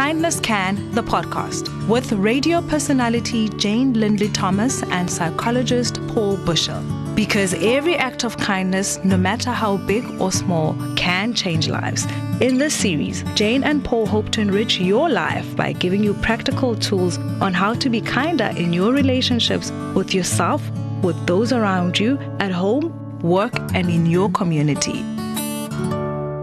Kindness Can, the podcast, with radio personality Jane Linley-Thomas and psychologist Paul Bushell. Because every act of kindness, no matter how big or small, can change lives. In this series, Jane and Paul hope to enrich your life by giving you practical tools on how to be kinder in your relationships with yourself, with those around you, at home, work, and in your community.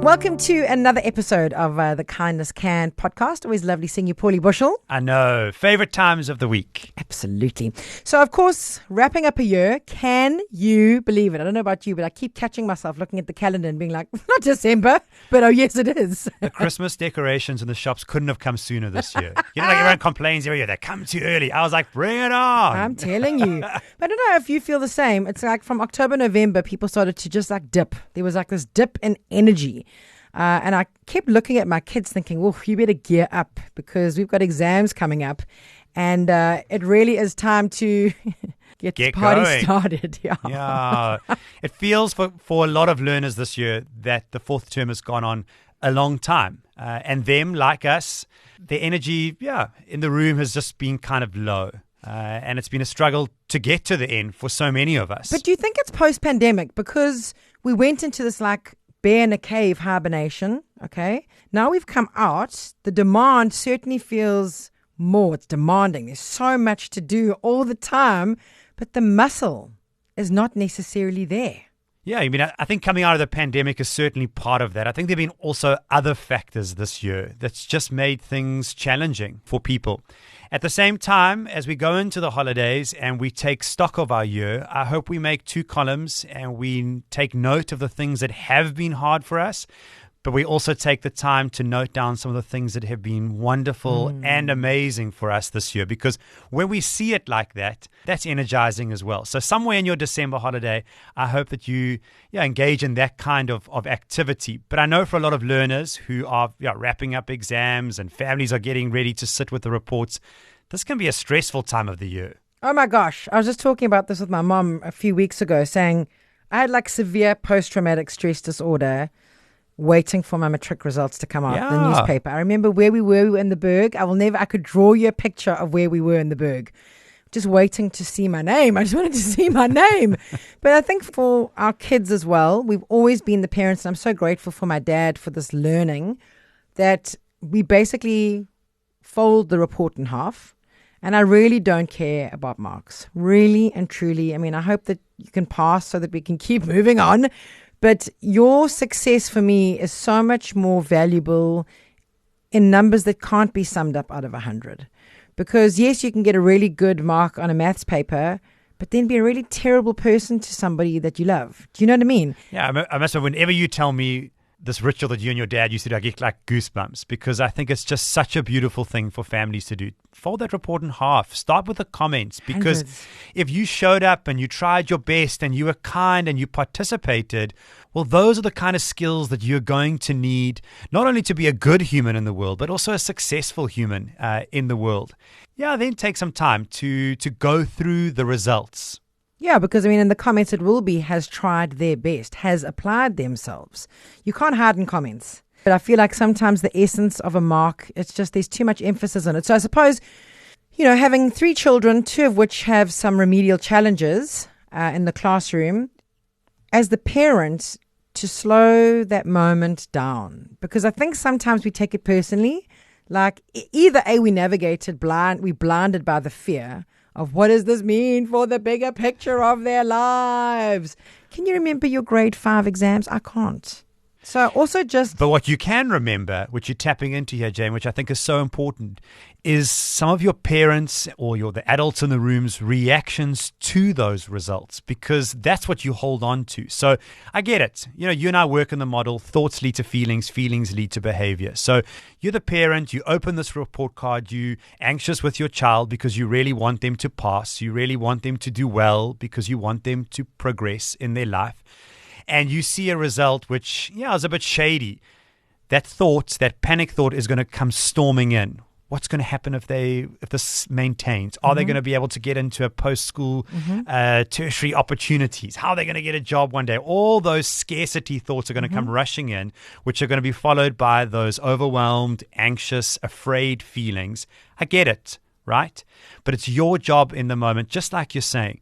Welcome to another episode of the Kindness Can podcast. Always lovely seeing you, Paulie Bushell. I know. Favorite times of the week. Absolutely. So, of course, wrapping up a year. Can you believe it? I don't know about you, but I keep catching myself looking at the calendar and being like, not December, but oh, yes, it is. The Christmas decorations in the shops couldn't have come sooner this year. You know, like everyone complains every year, they come too early. I was like, bring it on. I'm telling you. But I don't know if you feel the same. It's like from October, November, people started to just like dip. There was like this dip in energy. And I kept looking at my kids thinking, well, you better gear up because we've got exams coming up. And it really is time to get the party going. started. Yeah. It feels for a lot of learners this year that the fourth term has gone on a long time. And them, like us, their energy, in the room has just been kind of low. And it's been a struggle to get to the end for so many of us. But do you think it's post-pandemic? Because we went into this like bear in a cave hibernation, okay? Now we've come out, the demand certainly feels more. It's demanding. There's so much to do all the time, but the muscle is not necessarily there. Yeah, I mean, I think coming out of the pandemic is certainly part of that. I think there have been also other factors this year that's just made things challenging for people. At the same time, as we go into the holidays and we take stock of our year, I hope we make two columns and we take note of the things that have been hard for us, but we also take the time to note down some of the things that have been wonderful and amazing for us this year. Because when we see it like that, that's energizing as well. So somewhere in your December holiday, I hope that you engage in that kind of activity. But I know for a lot of learners who are wrapping up exams and families are getting ready to sit with the reports, this can be a stressful time of the year. Oh my gosh. I was just talking about this with my mom a few weeks ago, saying I had like severe post-traumatic stress disorder waiting for my matric results to come out, the newspaper. I remember where we were in the Berg. I could draw you a picture of where we were in the Berg. Just waiting to see my name. I just wanted to see my name. But I think for our kids as well, we've always been the parents, and I'm so grateful for my dad for this learning, that we basically fold the report in half. And I really don't care about marks. Really and truly. I mean, I hope that you can pass so that we can keep moving on. But your success for me is so much more valuable in numbers that can't be summed up out of 100. Because yes, you can get a really good mark on a maths paper, but then be a really terrible person to somebody that you love. Do you know what I mean? Yeah, I must have, whenever you tell me this ritual that you and your dad used to do, I get like goosebumps because I think it's just such a beautiful thing for families to do. Fold that report in half. Start with the comments because if you showed up and you tried your best and you were kind and you participated, well, those are the kind of skills that you're going to need not only to be a good human in the world, but also a successful human in the world. Yeah, then take some time to go through the results. Yeah, because I mean, in the comments it will be has tried their best, has applied themselves. You can't hide in comments. But I feel like sometimes the essence of a mark, it's just there's too much emphasis on it. So I suppose, having 3 children, 2 of which have some remedial challenges in the classroom, as the parent, to slow that moment down. Because I think sometimes we take it personally. Like either A, we navigated we blinded by the fear of what does this mean for the bigger picture of their lives. Can you remember your grade 5 exams? I can't. So also But what you can remember, which you're tapping into here, Jane, which I think is so important, is some of your parents or the adults in the room's reactions to those results, because that's what you hold on to. So I get it. You and I work in the model, thoughts lead to feelings, feelings lead to behavior. So you're the parent, you open this report card, you're anxious with your child because you really want them to pass, you really want them to do well because you want them to progress in their life. And you see a result which, is a bit shady. That panic thought is going to come storming in. what's going to happen if this maintains? Are they going to be able to get into a post-school tertiary opportunities? How are they going to get a job one day? All those scarcity thoughts are going to come rushing in, which are going to be followed by those overwhelmed, anxious, afraid feelings. I get it, right? But it's your job in the moment, just like you're saying,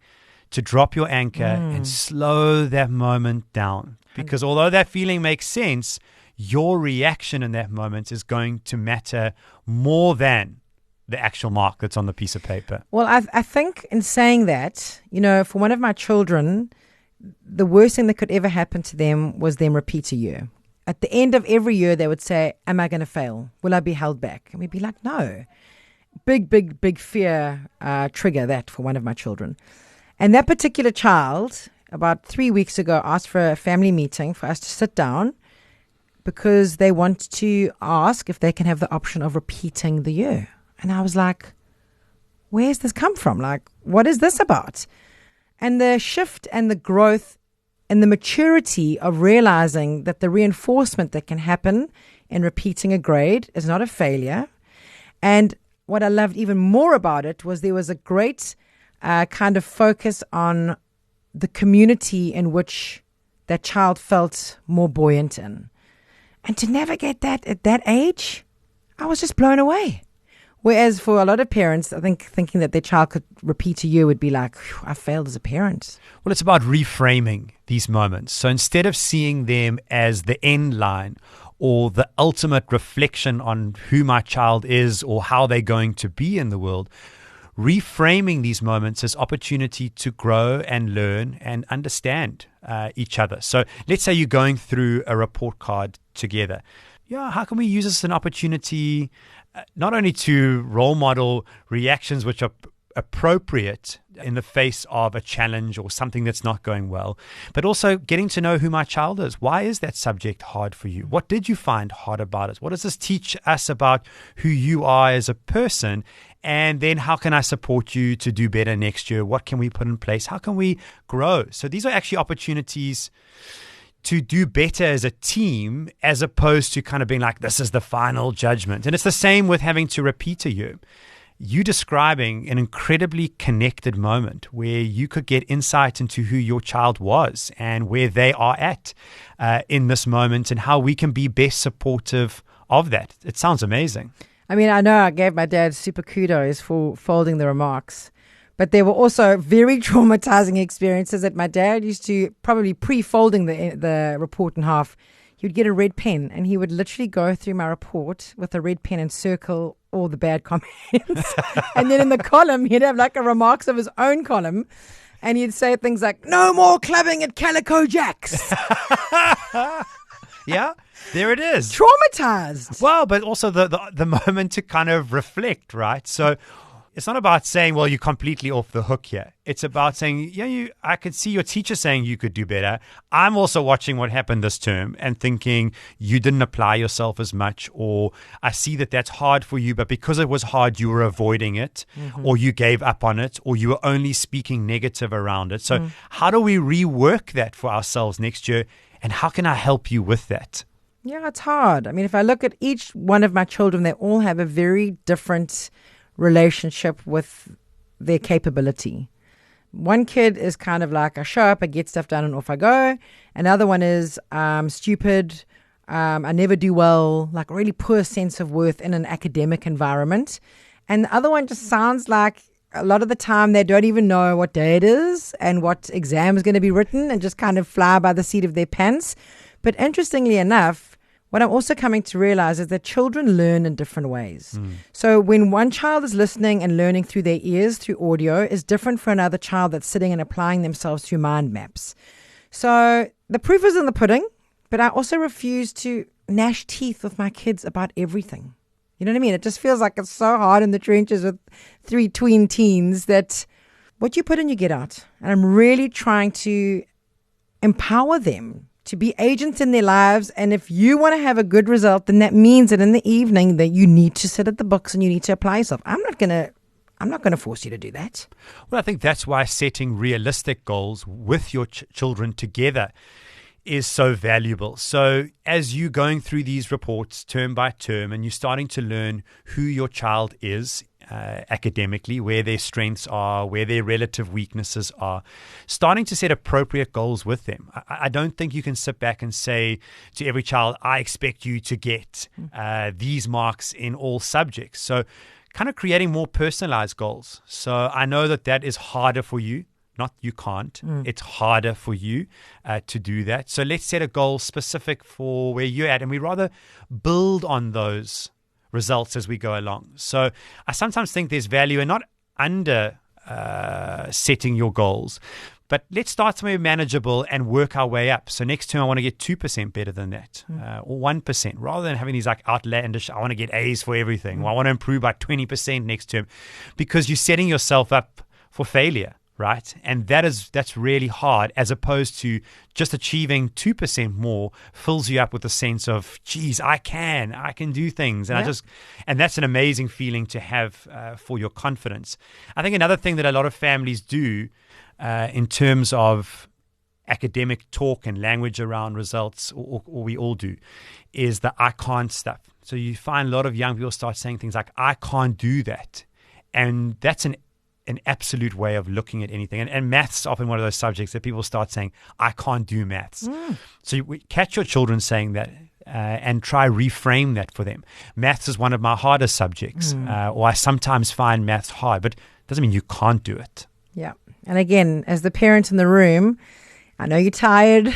to drop your anchor and slow that moment down. Because although that feeling makes sense, your reaction in that moment is going to matter more than the actual mark that's on the piece of paper. Well, I think in saying that, for one of my children, the worst thing that could ever happen to them was them repeat a year. At the end of every year, they would say, am I going to fail? Will I be held back? And we'd be like, no. Big fear trigger that for one of my children. And that particular child, about 3 weeks ago, asked for a family meeting for us to sit down because they want to ask if they can have the option of repeating the year. And I was like, where's this come from? Like, what is this about? And the shift and the growth and the maturity of realizing that the reinforcement that can happen in repeating a grade is not a failure. And what I loved even more about it was there was a great kind of focus on the community in which that child felt more buoyant in. And to navigate that at that age, I was just blown away. Whereas for a lot of parents, I think thinking that their child could repeat a year would be like, I failed as a parent. Well, it's about reframing these moments. So instead of seeing them as the end line or the ultimate reflection on who my child is or how they're going to be in the world, reframing these moments as opportunity to grow and learn and understand each other. So let's say you're going through a report card together. Yeah, how can we use this as an opportunity not only to role model reactions which are appropriate in the face of a challenge or something that's not going well, but also getting to know who my child is. Why is that subject hard for you? What did you find hard about it? What does this teach us about who you are as a person? And then how can I support you to do better next year? What can we put in place? How can we grow? So these are actually opportunities to do better as a team, as opposed to kind of being like, this is the final judgment. And it's the same with having to repeat a year. You describing an incredibly connected moment where you could get insight into who your child was and where they are at in this moment and how we can be best supportive of that. It sounds amazing. I mean, I know I gave my dad super kudos for folding the remarks, but there were also very traumatizing experiences that my dad used to, probably pre-folding the report in half, he would get a red pen and he would literally go through my report with a red pen and circle all the bad comments. And then in the column, he'd have like a remarks of his own column. And he'd say things like, no more clubbing at Calico Jack's. Yeah, there it is. Traumatized. Well, but also the moment to kind of reflect, right? So it's not about saying, well, you're completely off the hook here. It's about saying, yeah, I could see your teacher saying you could do better. I'm also watching what happened this term and thinking you didn't apply yourself as much, or I see that that's hard for you, but because it was hard, you were avoiding it, or you gave up on it, or you were only speaking negative around it. So how do we rework that for ourselves next year? And how can I help you with that? Yeah, it's hard. I mean, if I look at each one of my children, they all have a very different relationship with their capability. One kid is kind of like, I show up, I get stuff done and off I go. Another one is stupid, I never do well, like a really poor sense of worth in an academic environment. And the other one just sounds like a lot of the time they don't even know what day it is and what exam is going to be written and just kind of fly by the seat of their pants. But interestingly enough, what I'm also coming to realize is that children learn in different ways. So when one child is listening and learning through their ears, through audio, is different for another child that's sitting and applying themselves through mind maps. So the proof is in the pudding, but I also refuse to gnash teeth with my kids about everything. You know what I mean? It just feels like it's so hard in the trenches with 3 tween teens that what you put in, you get out. And I'm really trying to empower them to be agents in their lives. And if you want to have a good result, then that means that in the evening that you need to sit at the books and you need to apply yourself. I'm not going to force you to do that. Well, I think that's why setting realistic goals with your children together is so valuable. So as you're going through these reports term by term and you're starting to learn who your child is academically, where their strengths are, where their relative weaknesses are, starting to set appropriate goals with them. I don't think you can sit back and say to every child, I expect you to get these marks in all subjects. So kind of creating more personalized goals. So I know that is harder for you. Not you can't. It's harder for you to do that. So let's set a goal specific for where you're at, and we rather build on those results as we go along. So I sometimes think there's value in not under setting your goals, but let's start somewhere manageable and work our way up. So next term, I want to get 2% better than that, or 1%, rather than having these like outlandish, I want to get A's for everything, or I want to improve by 20% next term, because you're setting yourself up for failure. Right. And that's really hard, as opposed to just achieving 2% more fills you up with a sense of, geez, I can do things. And and that's an amazing feeling to have for your confidence. I think another thing that a lot of families do in terms of academic talk and language around results, or we all do, is the I can't stuff. So you find a lot of young people start saying things like, I can't do that. And that's an absolute way of looking at anything. And maths is often one of those subjects that people start saying, I can't do maths. So you catch your children saying that and try reframe that for them. Maths is one of my hardest subjects, or I sometimes find maths hard, but it doesn't mean you can't do it. Yeah. And again, as the parent in the room, I know you're tired,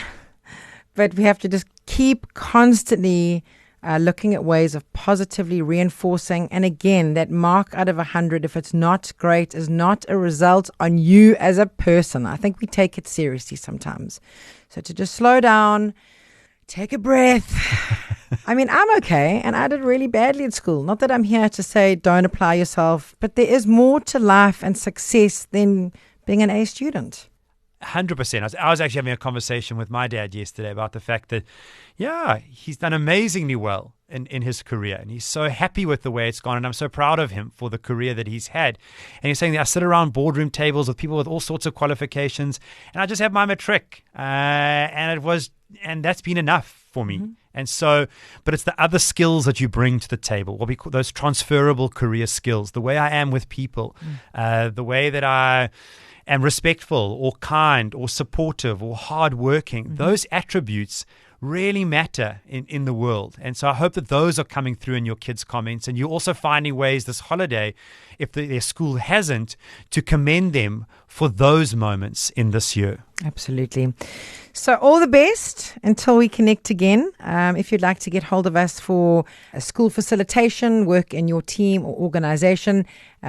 but we have to just keep constantly looking at ways of positively reinforcing. And again, that mark out of 100, if it's not great, is not a result on you as a person. I think we take it seriously sometimes. So to just slow down, take a breath. I mean, I'm okay, and I did really badly at school. Not that I'm here to say don't apply yourself, but there is more to life and success than being an A student. 100%. I was actually having a conversation with my dad yesterday about the fact that, he's done amazingly well in his career, and he's so happy with the way it's gone, and I'm so proud of him for the career that he's had. And he's saying that I sit around boardroom tables with people with all sorts of qualifications, and I just have my matric, and that's been enough for me. And so, but it's the other skills that you bring to the table, what we call those transferable career skills, the way I am with people, the way that I am respectful or kind or supportive or hardworking. Those attributes really matter in the world. And so I hope that those are coming through in your kids' comments, and you're also finding ways this holiday, if their school hasn't, to commend them for those moments in this year. Absolutely. So all the best until we connect again. If you'd like to get hold of us for a school facilitation, work in your team or organization,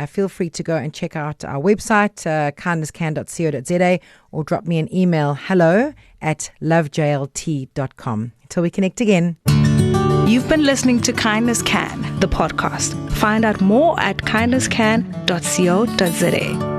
feel free to go and check out our website, kindnesscan.co.za, or drop me an email, hello@lovejlt.com. Until we connect again. You've been listening to Kindness Can, the podcast. Find out more at kindnesscan.co.za.